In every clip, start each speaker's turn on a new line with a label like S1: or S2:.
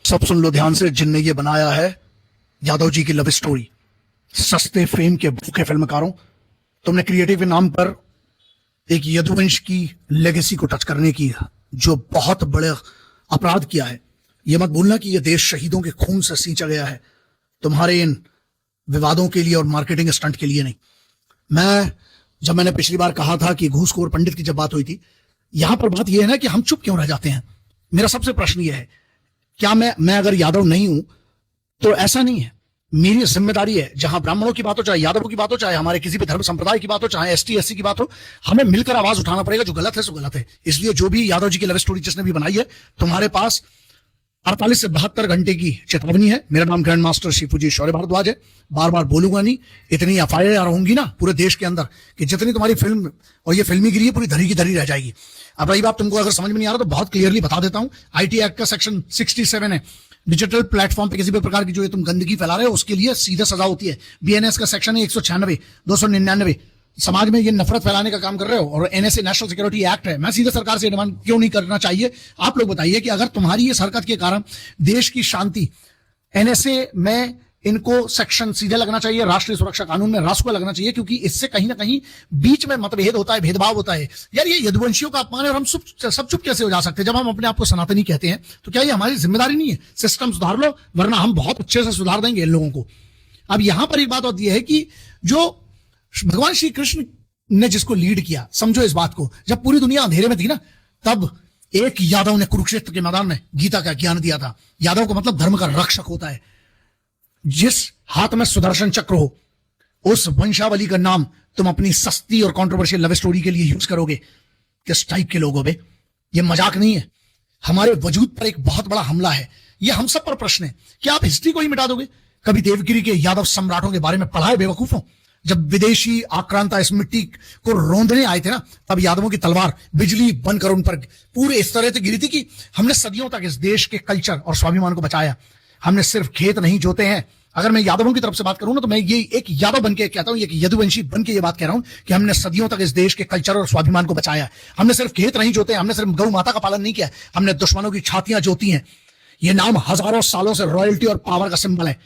S1: सब सुन लो ध्यान से, जिनने ये बनाया है यादव जी की लव स्टोरी। सस्ते फेम के भूखे फिल्मकारों, तुमने क्रिएटिव के नाम पर एक यदुवंश की लेगेसी को टच करने की जो बहुत बड़े अपराध किया है। यह मत भूलना कि यह देश शहीदों के खून से सींचा गया है, तुम्हारे इन विवादों के लिए और मार्केटिंग स्टंट के लिए नहीं। जब मैंने पिछली बार कहा था कि घूसखोर पंडित की जब बात हुई थी, यहां पर बात यह है ना कि हम चुप क्यों रह जाते हैं। मेरा सबसे प्रश्न यह है, क्या मैं अगर यादव नहीं हूं तो ऐसा नहीं है, मेरी जिम्मेदारी है, जहां ब्राह्मणों की बात हो, चाहे यादवों की बात हो, चाहे हमारे किसी भी धर्म संप्रदाय की बात हो, चाहे एसटी एससी की बात हो, हमें मिलकर आवाज उठाना पड़ेगा। जो गलत है सो गलत है। इसलिए जो भी यादव जी की लव स्टोरी जिसने भी बनाई है, तुम्हारे पास 48 से 72 घंटे की चेतावनी है। मेरा नाम ग्रैंड मास्टर शिवपूजी शौर्य भारद्वाज है। बार बार बोलूंगा नहीं, इतनी एफआईआर होंगी ना पूरे देश के अंदर कि जितनी तुम्हारी फिल्म और ये फिल्मी गिरी है पूरी धरी की धरी रह जाएगी। अब रही बात तुमको अगर समझ में नहीं आ रहा तो बहुत क्लियरली बता देता हूं। आईटी एक्ट का सेक्शन 67 है, डिजिटल प्लेटफॉर्म पे किसी भी प्रकार की जो तुम गंदगी फैला रहे हो उसके लिए सीधे सजा होती है। बीएनएस का सेक्शन है 196, 299, समाज में ये नफरत फैलाने का काम कर रहे हो। और एनएसए नेशनल सिक्योरिटी एक्ट है। मैं सीधे सरकार से डिमांड क्यों नहीं करना चाहिए, आप लोग बताइए कि अगर तुम्हारी इस हरकत के कारण देश की शांति, एनएसए में इनको सेक्शन सीधे लगना चाहिए, राष्ट्रीय सुरक्षा कानून में रास्को लगना चाहिए, क्योंकि इससे कहीं ना कहीं बीच में मतभेद होता है, भेदभाव होता है। यार ये यदुवंशियों का अपमान है और हम सब चुप कैसे हो जा सकते हैं जब हम अपने आप को सनातनी कहते हैं। तो क्या ये हमारी जिम्मेदारी नहीं है? सिस्टम सुधार लो, वरना हम बहुत अच्छे से सुधार देंगे इन लोगों को। अब यहां पर एक बात होती है कि जो भगवान श्री कृष्ण ने जिसको लीड किया, समझो इस बात को, जब पूरी दुनिया अंधेरे में थी ना, तब एक यादव ने कुरुक्षेत्र के मैदान में गीता का ज्ञान दिया था। यादव का मतलब धर्म का रक्षक होता है। जिस हाथ में सुदर्शन चक्र हो, उस वंशावली का नाम तुम अपनी सस्ती और कंट्रोवर्शियल लव स्टोरी के लिए यूज करोगे। किस टाइप के लोग हो बे? ये मजाक नहीं है, हमारे वजूद पर एक बहुत बड़ा हमला है। यह हम सब पर प्रश्न है। क्या आप हिस्ट्री को ही मिटा दोगे? कभी देवगिरी के यादव सम्राटों के बारे में पढ़ा है बेवकूफों? जब विदेशी आक्रांता इस मिट्टी को रोंदने आए थे ना, तब यादवों की तलवार बिजली बनकर उन पर पूरे इस तरह से गिरी थी कि हमने सदियों तक इस देश के कल्चर और स्वाभिमान को बचाया। हमने सिर्फ खेत नहीं जोते हैं। अगर मैं यादवों की तरफ से बात करूं ना, तो मैं ये एक यादव बनके कहता हूं, एक यदुवंशी बनके ये बात कह रहा हूं कि हमने सदियों तक इस देश के कल्चर और स्वाभिमान को बचाया। हमने सिर्फ खेत नहीं जोते, हमने सिर्फ गौ माता का पालन नहीं किया, हमने दुश्मनों की छातियां जोती हैं। ये नाम हजारों सालों से रॉयल्टी और पावर का सिंबल है।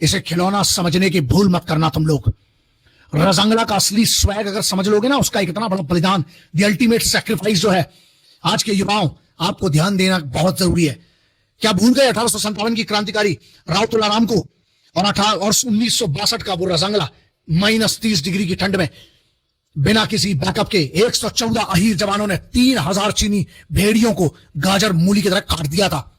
S1: इसे खिलौना समझने की भूल मत करना तुम लोग। रजंगला का असली स्वैग अगर समझ लोगे ना, उसका इतना बड़ा बलिदान, द अल्टीमेट सैक्रिफाइस जो है, आज के युवाओं आपको ध्यान देना बहुत जरूरी है। क्या भूल गए 1857 की क्रांतिकारी राव तुलाराम को और 1962 का वो रजंगला -30 डिग्री की ठंड में बिना किसी बैकअप के 114 अहीर जवानों ने 3000 चीनी भेड़ियों को गाजर मूली की तरह काट दिया था।